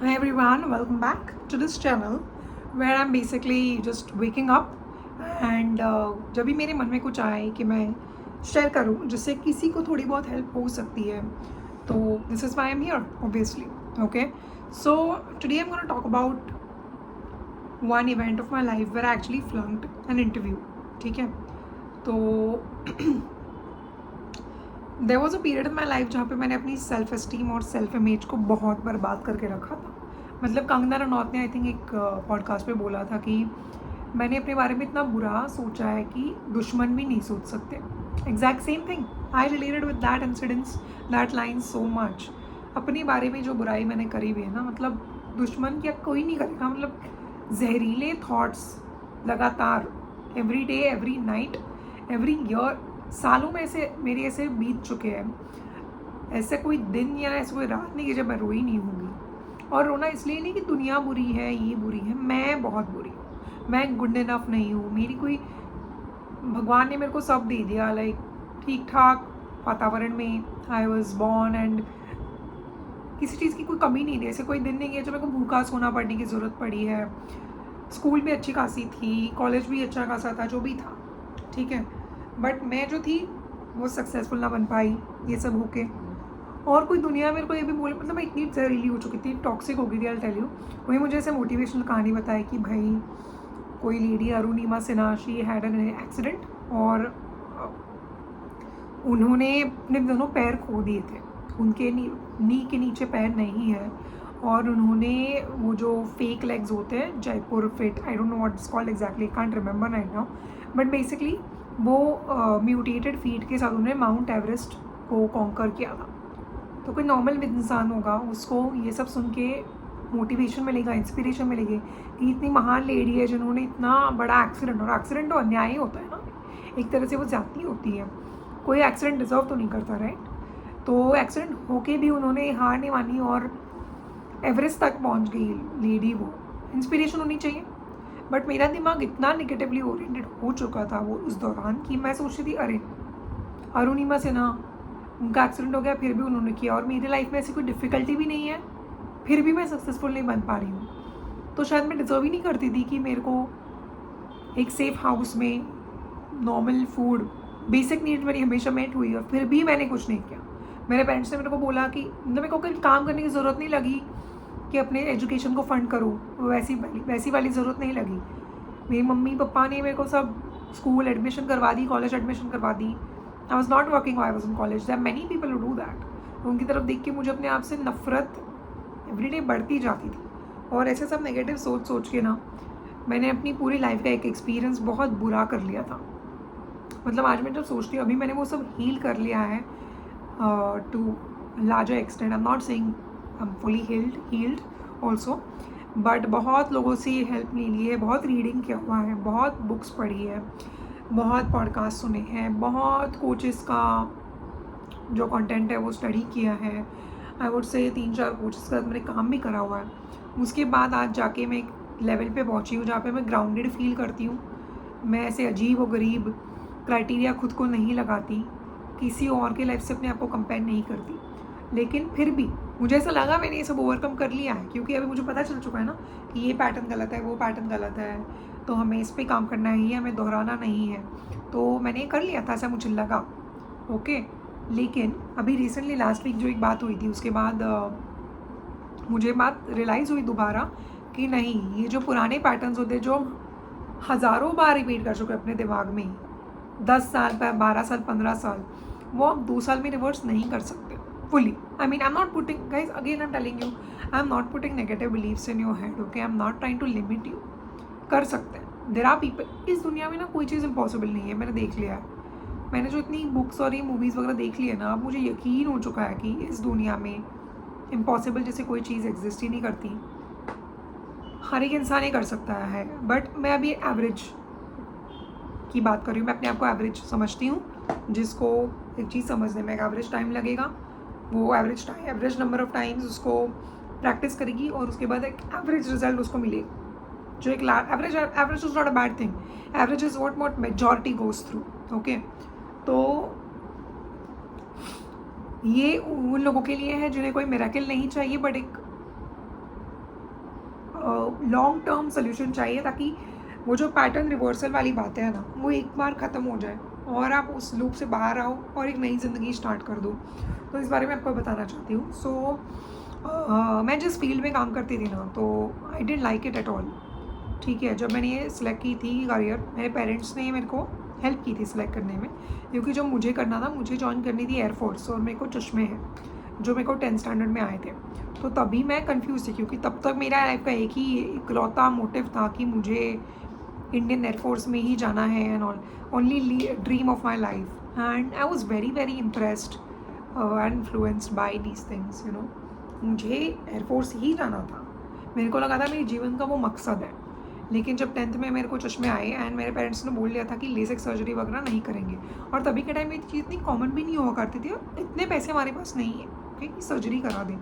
Hi everyone, welcome back to this channel where I'm basically just waking up and जब भी मेरे मन में कुछ आए कि मैं शेयर करूं जिससे किसी को थोड़ी बहुत हेल्प हो सकती है तो this is why I am here obviously. Okay, so today I am gonna talk about one event of my life where I actually flunked an interview. ठीक है, तो there was a period in my life जहाँ पे मैंने अपनी self esteem और self image को बहुत बर्बाद करके रखा था. मतलब कंगना रनौत ने आई थिंक एक पॉडकास्ट पे बोला था कि मैंने अपने बारे में इतना बुरा सोचा है कि दुश्मन भी नहीं सोच सकते. Exact same thing I related with that incidents, that line so much. अपने बारे में जो बुराई मैंने करी हुई है ना, मतलब दुश्मन क्या कोई नहीं करेगा. मतलब जहरीले थॉट्स लगातार every day, every night, every year, सालों में ऐसे मेरे ऐसे बीत चुके हैं. ऐसा कोई दिन या ऐसा कोई रात नहीं कि जब मैं रोई नहीं होंगी. और रोना इसलिए नहीं कि दुनिया बुरी है, ये बुरी है, मैं बहुत बुरी हूँ. मैं गुड इनफ नहीं हूँ. मेरी कोई, भगवान ने मेरे को सब दे दिया, लाइक ठीक ठाक वातावरण में आई वॉज बॉर्न एंड किसी चीज़ की कोई कमी नहीं थी. ऐसे कोई दिन नहीं है जब मेरे को भूखा सोना पड़ने की ज़रूरत पड़ी है. स्कूल भी अच्छी खासी थी, कॉलेज भी अच्छा खासा था, जो भी था ठीक है, बट मैं जो थी वो सक्सेसफुल ना बन पाई ये सब होके. और कोई दुनिया मेरे को ये भी बोले, मतलब मैं इतनी जहरीली हो चुकी थी, टॉक्सिक हो गई थी. आई टेल यू, वही मुझे ऐसे मोटिवेशनल कहानी बताई कि भाई कोई lady Arunima Sinha, she had an accident और उन्होंने अपने दोनों पैर खो दिए थे. उनके नी के नीचे पैर नहीं है और उन्होंने वो जो फेक लेग्स होते हैं, Jaipur fit, I don't know what it's called exactly, can't remember right now, but basically वो म्यूटेटेड फीट के साथ उन्होंने माउंट एवरेस्ट को कॉन्कर किया था. तो कोई नॉर्मल इंसान होगा, उसको ये सब सुन के मोटिवेशन मिलेगा, इंस्पिरेशन मिलेगी कि इतनी महान लेडी है जिन्होंने इतना बड़ा एक्सीडेंट, और एक्सीडेंट तो अन्याय ही होता है ना, एक तरह से वो ज्यादती होती है. कोई एक्सीडेंट डिजर्व तो नहीं करता, राइट. तो एक्सीडेंट होके भी उन्होंने हार नहीं मानी और एवरेस्ट तक पहुंच गई लेडी. वो इंस्पिरेशन होनी चाहिए. बट मेरा दिमाग इतना निगेटिवली ओरिएंटेड हो चुका था वो उस दौरान कि मैं सोचती थी अरे अरुणिमा सिन्हा, उनका एक्सीडेंट हो गया फिर भी उन्होंने किया, और मेरी लाइफ में ऐसी कोई डिफ़िकल्टी भी नहीं है, फिर भी मैं सक्सेसफुल नहीं बन पा रही हूँ. तो शायद मैं डिज़र्व ही नहीं करती थी कि मेरे को एक सेफ हाउस में नॉर्मल फूड, बेसिक नीड मेरी हमेशा मेट हुई, और फिर भी मैंने कुछ नहीं किया. मेरे पेरेंट्स ने मेरे को बोला कि मेरे को कोई काम करने की ज़रूरत नहीं लगी कि अपने एजुकेशन को फ़ंड करूँ, वैसी वाली ज़रूरत नहीं लगी. मेरी मम्मी पापा ने मेरे को सब स्कूल एडमिशन करवा दी, कॉलेज एडमिशन करवा दी. I was not working, I was in college. There are many people who do that. उनकी तरफ देख के मुझे अपने आप से नफरत एवरीडे बढ़ती जाती थी. और ऐसे सब नेगेटिव सोच के ना मैंने अपनी पूरी लाइफ का एक एक्सपीरियंस बहुत बुरा कर लिया था. मतलब आज मैं जब सोचती हूँ, अभी मैंने वो सब हील कर लिया है to larger extent. I am not saying I am fully healed also, but बहुत लोगों से हेल्प ले ली है, बहुत रीडिंग किया हुआ है, बहुत बुक्स पढ़ी है, बहुत पॉडकास्ट सुने हैं, बहुत कोचेस का जो कंटेंट है वो स्टडी किया है. आई वुड से 3-4 कोचेस का मैंने काम भी करा हुआ है. उसके बाद आज जाके मैं एक लेवल पे पहुंची हूँ जहाँ पे मैं ग्राउंडेड फील करती हूँ. मैं ऐसे अजीब और गरीब क्राइटेरिया खुद को नहीं लगाती, किसी और के लाइफ से अपने आप को कंपेयर नहीं करती. लेकिन फिर भी मुझे ऐसा लगा मैंने ये सब ओवरकम कर लिया है, क्योंकि अभी मुझे पता चल चुका है ना कि ये पैटर्न गलत है, वो पैटर्न गलत है, तो हमें इस पे काम करना है, ये हमें दोहराना नहीं है. तो मैंने कर लिया था, ऐसा मुझे लगा. ओके, लेकिन अभी रिसेंटली लास्ट वीक जो एक बात हुई थी, उसके बाद मुझे बात रियलाइज़ हुई दोबारा कि नहीं, ये जो पुराने पैटर्न्स होते हैं जो हज़ारों बार रिपीट कर चुके अपने दिमाग में, 10 साल, 12 साल, 15 साल, वो आप 2 साल में रिवर्स नहीं कर सकते fully. I mean, I'm not putting, guys, again I'm telling you, I'm not putting negative beliefs in your head, okay? I'm not trying to limit you. कर सकते हैं. There are people, इस दुनिया में ना कोई चीज़ इम्पॉसिबल नहीं है, मैंने देख लिया है. मैंने जो इतनी बुक्स और ये मूवीज़ वगैरह देख ली है ना, अब मुझे यकीन हो चुका है कि इस दुनिया में इम्पॉसिबल जैसे कोई चीज़ एग्जिस्ट ही नहीं करती. हर एक इंसान ही कर सकता है. बट मैं अभी एवरेज की बात कर रही हूँ. मैं अपने आप को एवरेज समझती हूँ. जिसको एक चीज़ समझने में एक एवरेज टाइम लगेगा, वो एवरेज नंबर ऑफ टाइम्स उसको प्रैक्टिस करेगी और उसके बाद एक एवरेज रिजल्ट उसको मिलेगा. जो एक average is not a bad thing. Average is what majority goes through. Okay, तो ये उन लोगों के लिए है जिन्हें कोई मिरेकल नहीं चाहिए, बट एक लॉन्ग टर्म सोल्यूशन चाहिए, ताकि वो जो पैटर्न रिवर्सल वाली बातें हैं ना, वो एक बार ख़त्म हो जाए और आप उस लूप से बाहर आओ और एक नई ज़िंदगी स्टार्ट कर दो। तो इस बारे में आपको बताना चाहती हूँ। सो मैं जिस फील्ड में काम करती थी ना, तो I didn't like it at all. ठीक है, जब मैंने ये सिलेक्ट की थी करियर, मेरे पेरेंट्स ने मेरे को हेल्प की थी सिलेक्ट करने में, क्योंकि जो मुझे करना था, मुझे जॉइन करनी थी एयरफोर्स, और मेरे को चश्मे हैं जो मेरे को 10th स्टैंडर्ड में आए थे। तो तभी मैं कंफ्यूज थी, क्योंकि तब तक मेरा लाइफ का एक ही इकलौता मोटिव था कि मुझे इंडियन एयरफोर्स में ही जाना है and all, only dream of my life. And I was very very impressed and influenced by these things, you know. मुझे एयरफोर्स ही जाना था, मेरे को लगा था मेरे जीवन का वो मकसद है। लेकिन जब 10th में मेरे को चश्मे आए एंड मेरे पेरेंट्स ने बोल दिया था कि लेसिक सर्जरी वगैरह नहीं करेंगे, और तभी के टाइम में ये चीज़ इतनी कॉमन भी नहीं हुआ करती थी, और इतने पैसे हमारे पास नहीं है कि सर्जरी करा दें।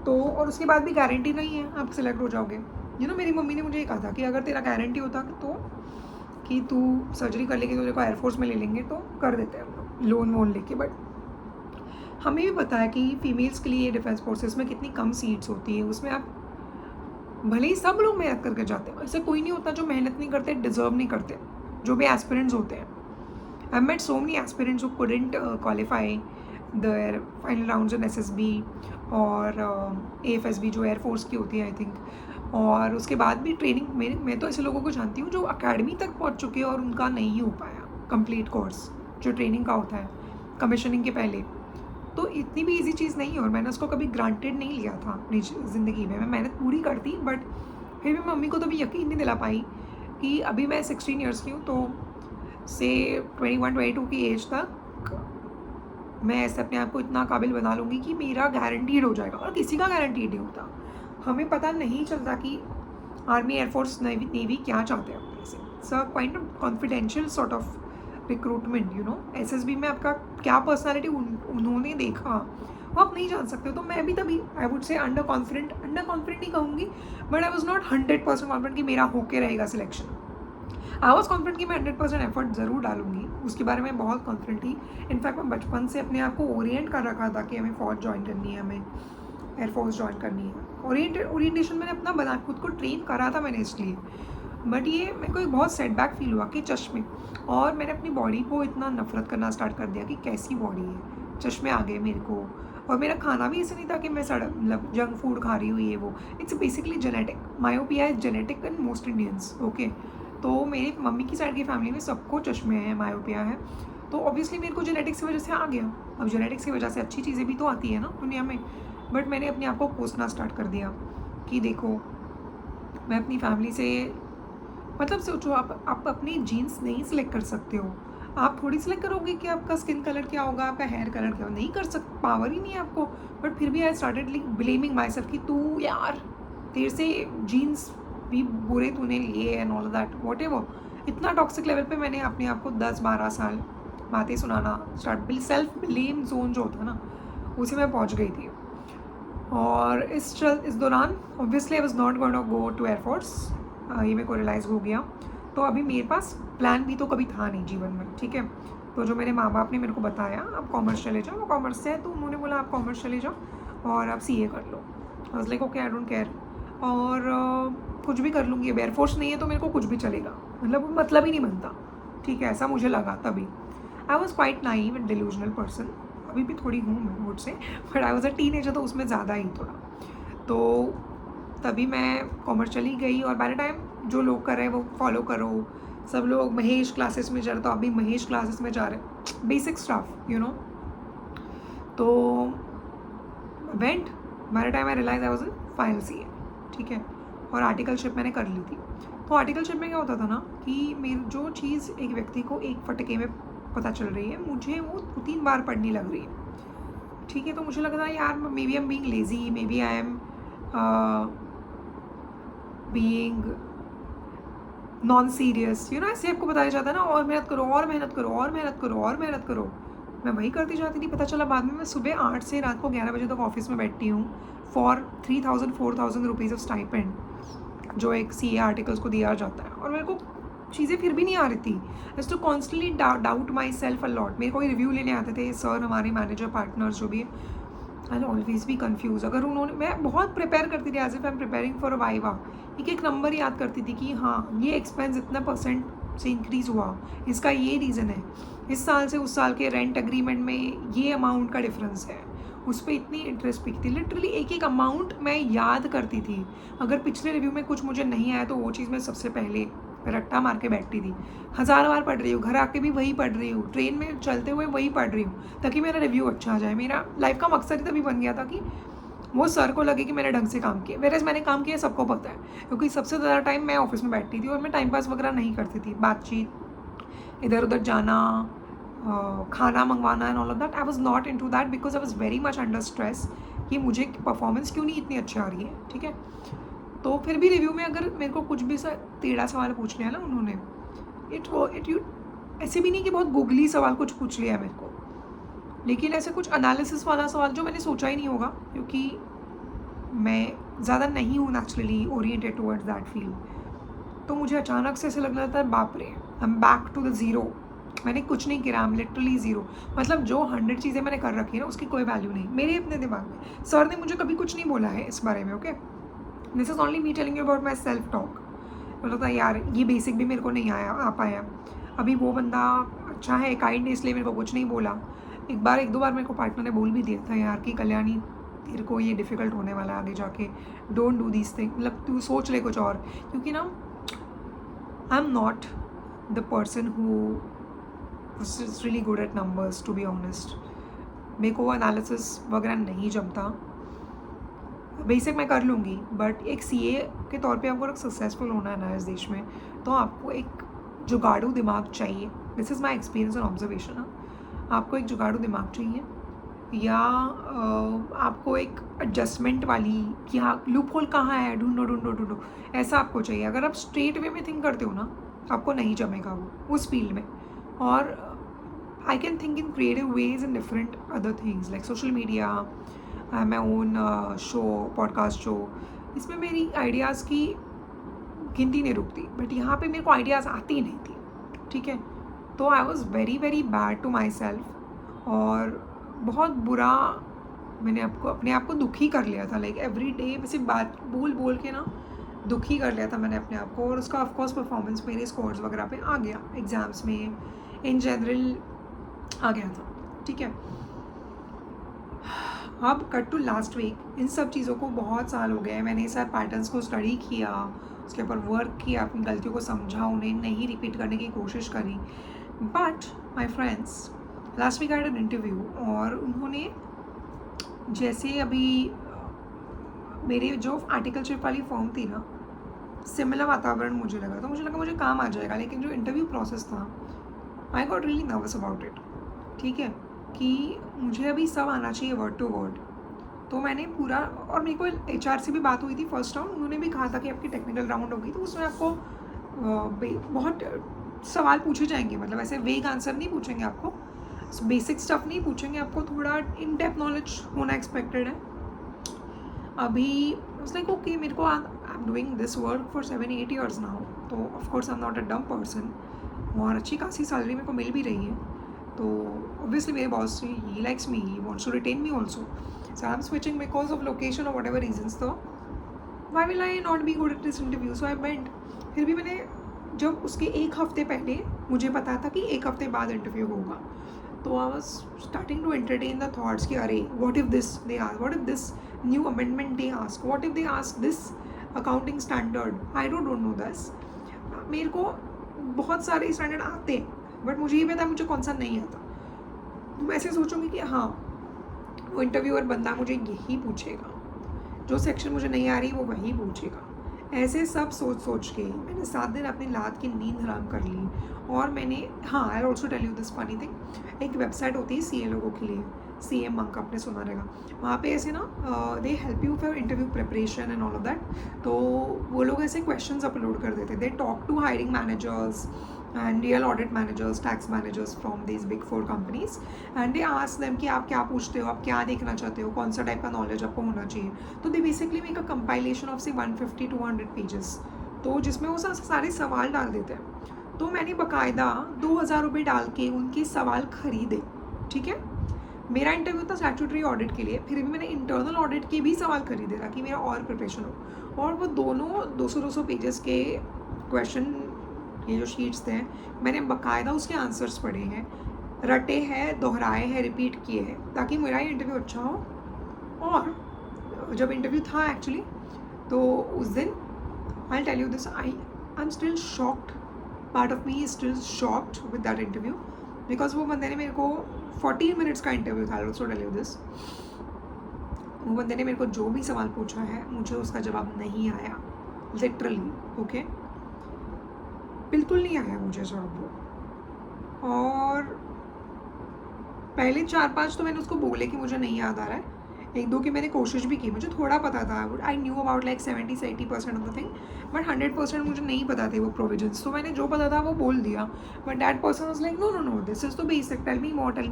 तो और उसके बाद भी गारंटी नहीं है आप सिलेक्ट हो जाओगे। यू नो, मेरी मम्मी ने मुझे ये कहा था कि अगर तेरा गारंटी होता तो कि तू सर्जरी कर लेगी तो तेरे को एयरफोर्स में ले लेंगे, तो कर देते हैं हम लोग लोन वोन लेके। बट हमें भी पता है कि फीमेल्स के लिए डिफेंस फोर्सेस में कितनी कम सीट्स होती है, उसमें आप भले ही सब लोग मेहनत करके जाते हैं, ऐसे कोई नहीं होता जो मेहनत नहीं करते, डिजर्व नहीं करते, जो भी एस्पिरेंट्स होते हैं। I met so many aspirants who couldn't qualify their final rounds in SSB और AFSB जो एयरफोर्स की होती है आई थिंक, और उसके बाद भी ट्रेनिंग मैं तो ऐसे लोगों को जानती हूँ जो अकेडमी तक पहुँच चुके हैं और उनका नहीं हो पाया कंप्लीट कोर्स जो ट्रेनिंग का होता है कमीशनिंग के पहले। तो इतनी भी इजी चीज़ नहीं है, और मैंने उसको कभी ग्रांटेड नहीं लिया था अपनी ज़िंदगी में। मैं मेहनत पूरी करती, बट फिर भी मम्मी को तो भी यकीन नहीं दिला पाई कि अभी मैं 16 ईयर्स की हूँ, तो से 21-22 की एज तक मैं ऐसे अपने आप को इतना काबिल बना लूँगी कि मेरा गारंटीड हो जाएगा, और किसी का गारंटीड नहीं होता। हमें पता नहीं चलता कि आर्मी, एयरफोर्स, नेवी क्या चाहते हैं अपने से। Sir quite confidential sort of recruitment, you know. SSB में आपका क्या पर्सनालिटी उन्होंने देखा वो आप नहीं जान सकते हो। तो मैं भी तभी I would say under confident नहीं कहूँगी, but I was not 100% confident कि मेरा होके रहेगा सिलेक्शन। आई वॉज कॉन्फिडेंट कि मैं 100% एफर्ट ज़रूर डालूंगी, उसके बारे में बहुत कॉन्फिडेंट थी। इनफैक्ट मैं बचपन से अपने आप को ओरिएंट कर रखा था कि हमें फौज ज्वाइन करनी है, हमें एयरफोर्स ज्वाइन करनी है। ओरिएंटेशन मैंने अपना बना, खुद को ट्रेन करा था मैंने इसलिए। बट ये मेरे को एक बहुत सेटबैक फील हुआ कि चश्मे, और मैंने अपनी बॉडी को इतना नफरत करना स्टार्ट कर दिया कि कैसी बॉडी है, चश्मे आ गए मेरे को। और मेरा खाना भी ऐसे नहीं था कि मैं मतलब जंक फूड खा रही हूँ ये वो, it's basically genetic. Myopia is genetic in most Indians, okay. तो मेरी मम्मी की साइड की फैमिली में सबको चश्मे हैं, मायोपिया है, तो ऑब्वियसली मेरे को जेनेटिक्स की वजह से आ गया। अब जेनेटिक्स की वजह से अच्छी चीज़ें भी तो आती है ना दुनिया में। बट मैंने अपने आप को कोसना स्टार्ट कर दिया कि देखो मैं अपनी फैमिली से, मतलब सोचो आप अपनी जीन्स नहीं सिलेक्ट कर सकते हो, आप थोड़ी सिलेक्ट करोगे कि आपका स्किन कलर क्या होगा, आपका हेयर कलर क्या होगा, नहीं कर सकते, पावर ही नहीं है आपको। बट फिर भी I started like blaming my self कि तू यार तेरे से जीन्स भी बुरे तूने लिए and all that what ever. इतना टॉक्सिक लेवल पे मैंने अपने आप को 10-12 साल बातें सुनाना स्टार्ट, सेल्फ ब्लेम जोन जो होता है ना, उसी में पहुंच गई थी। और इस दौरान obviously I was not going to go to air force, ये मेरे को रियलाइज़ हो गया। तो अभी मेरे पास प्लान भी तो कभी था नहीं जीवन में, ठीक है। तो जो मेरे माँ बाप ने मेरे को बताया आप कॉमर्स चले जाओ, वो कॉमर्स से है, तो उन्होंने बोला आप कॉमर्स चले जाओ और आप CA कर लो। I was like okay, I don't care, और कुछ भी कर लूँगी। अब एयरफोर्स नहीं है तो मेरे को कुछ भी चलेगा, मतलब ही नहीं बनता, ठीक है, ऐसा मुझे लगा तभी। I was quite naive and delusional person, अभी भी थोड़ी हूँ मैं would say, but I was a teenager तो उसमें ज़्यादा ही थोड़ा। तो तभी मैं कॉमर्स चली गई, और बाय द टाइम जो लोग कर रहे हैं वो फॉलो करो। सब लोग महेश क्लासेस में जा रहे, तो अभी महेश क्लासेस में जा रहे, बेसिक स्टाफ, यू नो। तो went, by the time I realise I was in final CA, ठीक है। और आर्टिकलशिप मैंने कर ली थी। तो आर्टिकलशिप में क्या होता था ना कि मेरी जो चीज़ एक व्यक्ति को एक फटके में पता चल रही है, मुझे वो 2-3 बार पढ़नी लग रही है, ठीक है। तो मुझे लग रहा है यार maybe I am being lazy, maybe I am being non serious, you know. ऐसे आपको बताया जाता है ना, और मेहनत करो और मेहनत करो और मेहनत करो और मेहनत करो। मैं वही करती जाती थी। पता चला बाद में मैं सुबह 8 से रात को 11 बजे तक ऑफिस में बैठती हूँ फॉर 3,000-4,000 रुपीज़ ऑफ स्टाइपेंड, जो एक CA आर्टिकल्स को दिया जाता है। और मेरे को चीज़ें फिर भी नहीं आ रही थी। Just to constantly doubt myself a lot. मेरे को रिव्यू लेने आते थे सर, हमारे मैनेजर, पार्टनर्स जो भी है, आई ऑलवेज बी कन्फ्यूज। अगर उन्होंने, मैं बहुत प्रिपेयर करती थी as if I am preparing for a viva, एक एक नंबर याद करती थी कि हाँ ये एक्सपेंस इतना परसेंट से इंक्रीज़ हुआ, इसका ये रीज़न है, इस साल से उस साल के रेंट एग्रीमेंट में ये अमाउंट का डिफरेंस है, उस पर इतनी इंटरेस्ट पिकती। लिटरली एक एक अमाउंट मैं याद करती थी। अगर पिछले रिव्यू में कुछ मुझे नहीं आया तो वो चीज़ मैं सबसे पहले रट्टा मार के बैठती थी। 1000 बार पढ़ रही हूँ, घर आके भी वही पढ़ रही हूँ, ट्रेन में चलते हुए वही पढ़ रही हूँ, ताकि मेरा रिव्यू अच्छा आ जाए। मेरा लाइफ का मकसद ही तभी बन गया था कि वो सर को लगे कि मैंने ढंग से काम किया। वेरएज़ मैंने काम किया सबको पता है, क्योंकि सबसे ज़्यादा टाइम मैं ऑफिस में बैठती थी और मैं टाइम पास वगैरह नहीं करती थी, बातचीत, इधर उधर जाना, खाना मंगवाना and all of that. I was not into that because I was very much under stress कि मुझे परफॉर्मेंस क्यों नहीं इतनी अच्छी आ रही है। ठीक है, तो फिर भी रिव्यू में अगर मेरे को कुछ भी टेढ़ा सवाल पूछ लिया ना उन्होंने, इट ऐसे भी नहीं कि बहुत गूगली सवाल कुछ पूछ लिया मेरे को, लेकिन ऐसे कुछ एनालिसिस वाला सवाल जो मैंने सोचा ही नहीं होगा, क्योंकि मैं ज़्यादा नहीं हूँ naturally oriented towards that field. तो मुझे अचानक से ऐसे लग रहा था बाप रे, I am back to the zero. मैंने कुछ नहीं किया, आई एम लिटरली ज़ीरो। मतलब जो 100 चीज़ें मैंने कर रखी है ना, उसकी कोई वैल्यू नहीं मेरे अपने दिमाग में। सर ने मुझे कभी कुछ नहीं बोला है इस बारे में। Okay, this is only me telling you about my self talk. बोला था यार ये बेसिक भी मेरे को नहीं आ पाया। अभी वो बंदा अच्छा है, काइंड है, इसलिए मेरे को कुछ नहीं बोला। एक दो बार मेरे को पार्टनर ने बोल भी दिया था यार कि कल्याणी तेरे को ये डिफ़िकल्ट होने वाला है आगे जाके, डोंट डू दिस थिंग, मतलब तू सोच ले कुछ और। क्योंकि ना I am not the person who is really good at numbers, to be honest. मेरे को एनालिसिस वगैरह नहीं जमता। बेसिक मैं कर लूँगी, बट एक सीए के तौर पे आपको सक्सेसफुल होना है ना इस देश में, तो आपको एक जुगाड़ू दिमाग चाहिए। This is my experience and observation. आपको एक जुगाड़ू दिमाग चाहिए, या आपको एक एडजस्टमेंट वाली कि हाँ लूप होल कहाँ है, ढूंढो, ऐसा आपको चाहिए। अगर आप स्ट्रेट वे में थिंक करते हो ना, आपको नहीं जमेगा वो उस फील्ड में। और I can think in creative ways in different other things like social media, my own show, podcast show, इसमें मेरी आइडियाज़ की गिनती नहीं रुकती। बट यहाँ पे मेरे को आइडियाज़ आती नहीं थी। ठीक है, तो I was very very bad to myself, और बहुत बुरा मैंने अपने आप को दुखी कर लिया था। लाइक एवरी डे वैसे बात बोल के ना दुखी कर लिया था मैंने अपने आप को। और उसका ऑफकोर्स परफॉर्मेंस मेरे स्कोर्स वगैरह पे आ गया, एग्ज़ाम्स में इन जनरल आ गया था। ठीक है, अब कट टू लास्ट वीक, इन सब चीज़ों को बहुत साल हो गए, मैंने सारे पैटर्न्स को स्टडी किया, उसके ऊपर वर्क किया, अपनी गलतियों को समझा, उन्हें नहीं रिपीट करने की कोशिश करी। But my friends, last week I had an interview, और उन्होंने जैसे अभी मेरे जो आर्टिकलशिप वाली फॉर्म थी ना, सिमिलर वातावरण मुझे लगा, तो मुझे लगा मुझे काम आ जाएगा। लेकिन जो इंटरव्यू प्रोसेस था, I got really nervous about it. ठीक है, कि मुझे अभी सब आना चाहिए वर्ड टू वर्ड। तो मैंने पूरा, और मेरे को HR से भी बात हुई थी फर्स्ट राउंड, उन्होंने भी कहा था कि आपकी टेक्निकल राउंड होगी, तो उसमें आपको बहुत सवाल पूछे जाएंगे। मतलब ऐसे वेग आंसर नहीं पूछेंगे आपको, बेसिक स्टफ नहीं पूछेंगे आपको, थोड़ा इन डेप्थ नॉलेज होना एक्सपेक्टेड है। अभी लाइक ओके, मेरे को I am doing this work for 7-8 years now, तो of course I am not a dumb person, और अच्छी खासी सैलरी मेरे को मिल भी रही है। तो ऑब्वियसली मेरे boss, he likes me, he wants to retain me also, so I am switching because of location और वट एवर रीजन्स। तो why will I not be good at this interview, so I went. फिर भी मैंने, जब उसके एक हफ्ते पहले मुझे पता था कि एक हफ्ते बाद इंटरव्यू होगा, तो I was starting to entertain the thoughts कि अरे what if this they ask, what if this new amendment they ask, what if they ask this accounting standard, I don't know this. मेरे को बहुत सारे standard आते हैं, but मुझे ये पता है मुझे कौन सा नहीं आता। तो मैं ऐसे सोचूंगी कि हाँ वो इंटरव्यूअर बंदा मुझे यही पूछेगा, जो सेक्शन मुझे नहीं आ रही वो वही पूछेगा। ऐसे सब सोच के मैंने 7 दिन अपनी लात की नींद हराम कर ली। और मैंने, हाँ, I also tell you this funny thing, एक वेबसाइट होती है CA लोगों के लिए, CM मंक, आपने सुना रहेगा। वहाँ पे ऐसे ना they help you for interview preparation and all of that. तो वो लोग ऐसे क्वेश्चंस अपलोड कर देते, they talk to hiring managers and real audit managers, tax managers from these big 4 companies, and they ask them कि आप क्या पूछते हो, आप क्या देखना चाहते हो, कौन सा टाइप का नॉलेज आपको होना चाहिए। तो they basically make a compilation of से 150-200 पेजेस, तो जिसमें वो सारे सवाल डाल देते हैं। तो मैंने बाकायदा 2000 रुपये डाल के उनके सवाल खरीदे। ठीक है, मेरा इंटरव्यू था स्टैट्यूटरी ऑडिट के लिए, फिर भी मैंने इंटरनल ऑडिट के भी सवाल खरीदे ताकि मेरा और प्रिपरेशन हो। और वो दोनों 200-200 पेजेस के क्वेश्चन, ये जो शीट्स थे, मैंने बाकायदा उसके आंसर्स पढ़े हैं, रटे हैं, दोहराए हैं, रिपीट किए हैं, ताकि मेरा ही इंटरव्यू अच्छा हो। और जब इंटरव्यू था एक्चुअली, तो उस दिन I tell you this, I am still shocked, part of me is still shocked with that interview, because वो बंदे ने मेरे को 40 मिनट्स का इंटरव्यू था, ऑल्सो टेल यू दिस, वो बंदे ने मेरे को जो भी सवाल पूछा है मुझे उसका जवाब नहीं आया, लिटरली, ओके, बिल्कुल नहीं आया मुझे जवाब वो। और पहले 4-5 तो मैंने उसको बोले कि मुझे नहीं याद आ रहा है, 1-2 की मैंने कोशिश भी की, मुझे थोड़ा पता था, I knew about like 70-80% of the thing, but 100% मुझे नहीं पता थे वो प्रोविजंस, तो मैंने जो पता था वो बोल दिया। But that person was like, no no no, this is the basic, tell me more. I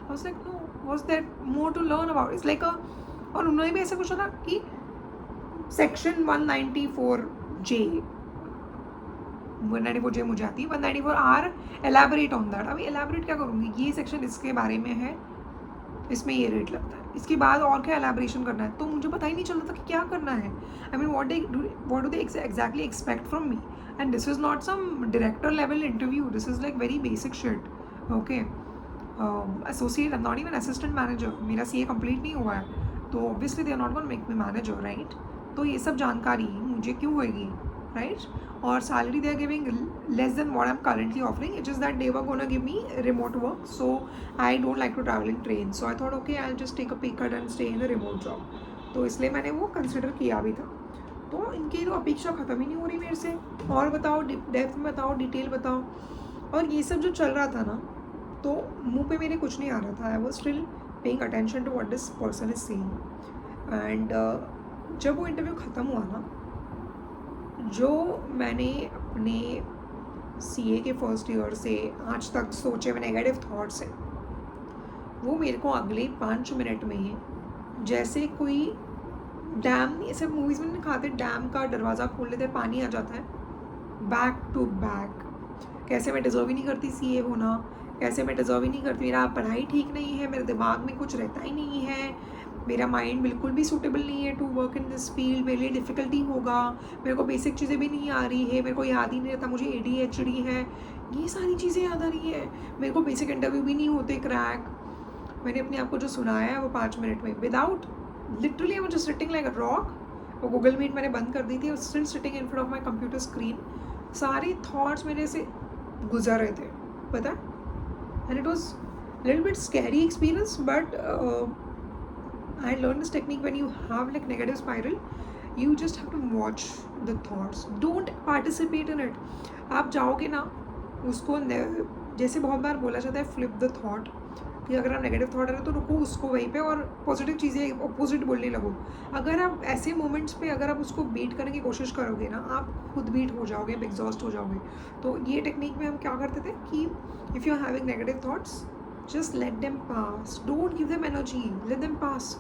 was like, no, what's that more to learn about, it's like a, और उन्होंने भी ऐसे पूछा था कि सेक्शन 194J, 194J मुझे आती है, 194R, एलैबोरेट ऑन दैट। अभी एलैबोरेट क्या करूँगी, ये सेक्शन इसके बारे में है, इसमें ये रेट लगता है, इसके बाद और क्या एलैबोरेशन करना है, तो मुझे पता ही नहीं चल रहा था कि क्या करना है। I mean what do they exactly expect from me, and this is not some director level interview, this is like very basic shit, okay, associate, not even assistant manager, मेरा CA कंप्लीट नहीं हुआ है, तो obviously they are not gonna make me manager, right. तो ये सब जानकारी मुझे क्यों होएगी, राइट। और salary they are giving less than what I am currently offering, it is that they were gonna give me remote work, so I don't like to travel in train, so I thought okay I will just take a pay cut and stay in the remote job, तो इसलिए मैंने वो consider किया भी था। तो इनकी तो अपेक्षा ख़त्म ही नहीं हो रही मेरे से, और बताओ, डेप्थ में बताओ, डिटेल बताओ। और ये सब जो चल रहा था ना, तो मुंह पे मेरे कुछ नहीं आ रहा था, I was still paying attention to what this person is saying. And जब वो इंटरव्यू ख़त्म हुआ ना, जो मैंने अपने CA के फर्स्ट ईयर से आज तक सोचे हुए नेगेटिव थाट्स हैं, वो मेरे को अगले 5 मिनट में जैसे कोई डैम, ऐसे मूवीज़ में दिखाते, डैम का दरवाज़ा खोल लेते, पानी आ जाता है, बैक टू बैक। कैसे मैं डिज़र्व ही नहीं करती CA होना, कैसे मैं डिज़र्व ही नहीं करती, मेरा पढ़ाई ठीक नहीं है, मेरे दिमाग में कुछ रहता ही नहीं है, मेरा माइंड बिल्कुल भी सूटेबल नहीं है to work in this field, मेरे लिए डिफ़िकल्टी होगा, मेरे को बेसिक चीज़ें भी नहीं आ रही है, मेरे को याद ही नहीं रहता, मुझे ADHD है, ये सारी चीज़ें याद आ रही है, मेरे को बेसिक इंटरव्यू भी नहीं होते क्रैक। मैंने अपने आप को जो सुनाया है वो 5 मिनट में, without, literally I was just sitting like a rock. वो गूगल मीट मैंने बंद कर दी थी, still sitting in front of my computer screen, सारे थॉट्स मेरे से गुजर रहे थे, पता है। And it was little bit scary experience, but I learned this technique when you have like negative spiral, you just have to watch the thoughts, don't participate in it. आप जाओगे ना उसको, जैसे बहुत बार बोला जाता है फ्लिप द थॉट, कि अगर आप नेगेटिव थॉट आ रहे हो तो रुको उसको वहीं पे और पॉजिटिव चीज़ें अपोजिट बोलने लगो। अगर आप ऐसे मोमेंट्स पे अगर आप उसको बीट करने की कोशिश करोगे ना, आप खुद बीट हो जाओगे, आप एग्जॉस्ट हो जाओगे। तो ये टेक्निक में हम क्या करते थे कि if you are having negative thoughts, just let them pass, don't give them energy, let them pass.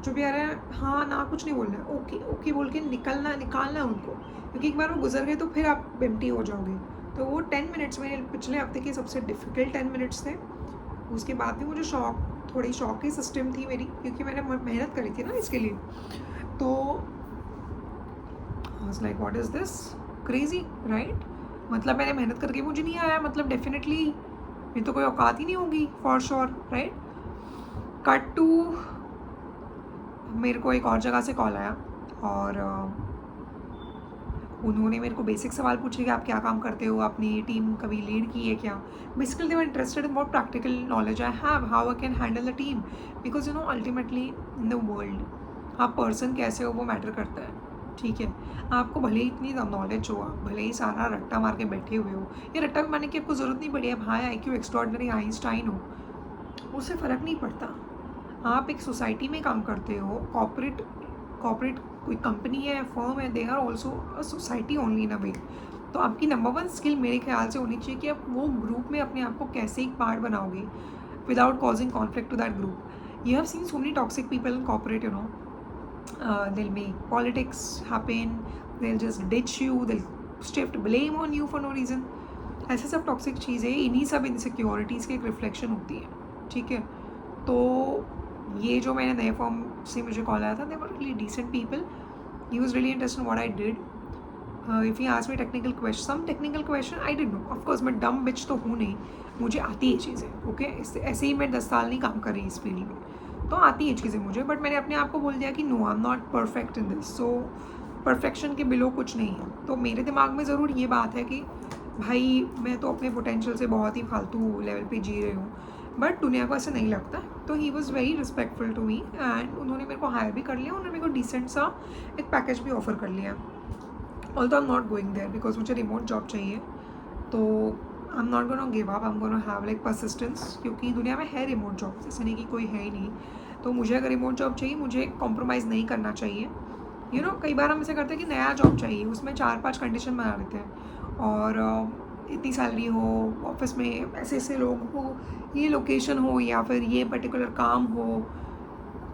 जो भी आ रहा है, हाँ ना कुछ नहीं बोलना है, ओके ओके बोल के निकालना उनको, क्योंकि एक बार वो गुजर गए तो फिर आप एम्प्टी हो जाओगे। तो वो 10 मिनट्स में पिछले हफ्ते के सबसे डिफ़िकल्ट 10 मिनट्स थे। उसके बाद भी मुझे थोड़ी शॉक की सिस्टम थी मेरी, क्योंकि मैंने मेहनत करी थी ना इसके लिए। तो आई was like what is this crazy, right. मतलब मैंने मेहनत करके मुझे नहीं आया, मतलब डेफिनेटली ये तो कोई औकात ही नहीं होगी for sure, right. Cut to, मेरे को एक और जगह से कॉल आया और उन्होंने मेरे को बेसिक सवाल पूछे कि आप क्या काम करते हो, अपनी टीम कभी लीड की है क्या। Basically they were interested in what practical knowledge I have, how I can handle the team, because you know ultimately in the world आप पर्सन कैसे हो वो मैटर करता है, ठीक है। आपको भले ही इतनी नॉलेज हो, आप भले ही सारा रट्टा मार के बैठे हुए हो, ये रट्टा मारने की आपको ज़रूरत नहीं पड़ी, आप हाई IQ एक्स्ट्रॉर्डिनरी आइंस्टाइन हो, उससे फ़र्क नहीं पड़ता। आप एक सोसाइटी में काम करते हो, कॉर्पोरेट कोई कंपनी है, फर्म है, they are also a society only in a way. तो आपकी नंबर 1 स्किल मेरे ख्याल से होनी चाहिए कि आप वो ग्रुप में अपने आप को कैसे एक पार्ट बनाओगे without causing conflict to that group. You have seen so many toxic people in corporate, you know, they'll make politics happen, they'll just ditch you, they'll shift blame on you for no reason। ऐसे सब toxic चीज़ें इन्हीं सब insecurities की एक reflection होती है, ठीक है। तो ये जो मैंने नए फॉर्म से मुझे कॉल आया था, they were really decent people, he was really interested what I did. If he asked me technical question, some technical question I did know. Of course मैं डम बिच तो हूँ नहीं, मुझे आती है चीज़ें. ओके, ऐसे ही मैं 10 साल नहीं काम कर रही इस फील्ड में, तो आती है चीज़ें मुझे. बट मैंने अपने आप को बोल दिया कि no, I am not perfect in this. So perfection के बिलो कुछ नहीं है. तो मेरे दिमाग में ज़रूर ये बात है कि भाई मैं तो अपने पोटेंशियल से बहुत ही फालतू लेवल पे जी रही हूँ, बट दुनिया को ऐसे नहीं लगता. तो he was very respectful to me and उन्होंने मेरे को हायर भी कर लिया, उन्होंने मेरे को डिसेंट सा एक पैकेज भी ऑफर कर लिया. Although I am not going there because मुझे रिमोट जॉब चाहिए. तो I am not gonna give up, I am gonna have like persistence, क्योंकि दुनिया में है रिमोट जॉब, ऐसे नहीं कि कोई है ही नहीं. तो मुझे अगर रिमोट जॉब चाहिए, मुझे कॉम्प्रोमाइज़ नहीं करना चाहिए. यू नो, कई बार हम ऐसे करते हैं कि नया जॉब चाहिए, उसमें 4-5 कंडीशन बना लेते हैं, और इतनी सैलरी हो, ऑफिस में ऐसे ऐसे लोग हो, ये लोकेशन हो, या फिर ये पर्टिकुलर काम हो,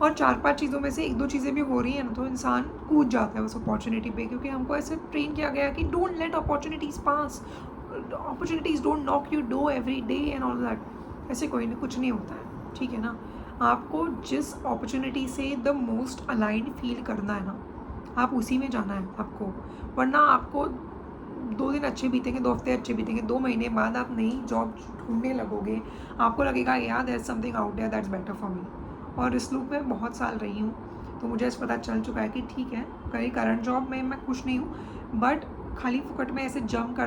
और 4-5 चीज़ों में से 1-2 चीज़ें भी हो रही हैं ना, तो इंसान कूद जाता है उस अपॉर्चुनिटी पे, क्योंकि हमको ऐसे ट्रेन किया गया कि don't let opportunities pass, opportunities don't knock you door every day and all that. ऐसे कोई नहीं, कुछ नहीं होता है, ठीक है ना. आपको जिस अपॉर्चुनिटी से द मोस्ट अलाइंड फील करना है ना, आप उसी में जाना है आपको. वरना आपको 2 दिन अच्छे बीतेंगे, 2 हफ्ते अच्छे बीतेंगे, 2 महीने बाद आप नई जॉब ढूंढने लगोगे, आपको लगेगा यार there is something out there that's better for me. और इस लूप में बहुत साल रही हूँ, तो मुझे ऐसा पता चल चुका है कि ठीक है, कहीं करंट जॉब में मैं खुश नहीं हूँ, बट खाली फुकट में ऐसे जम कर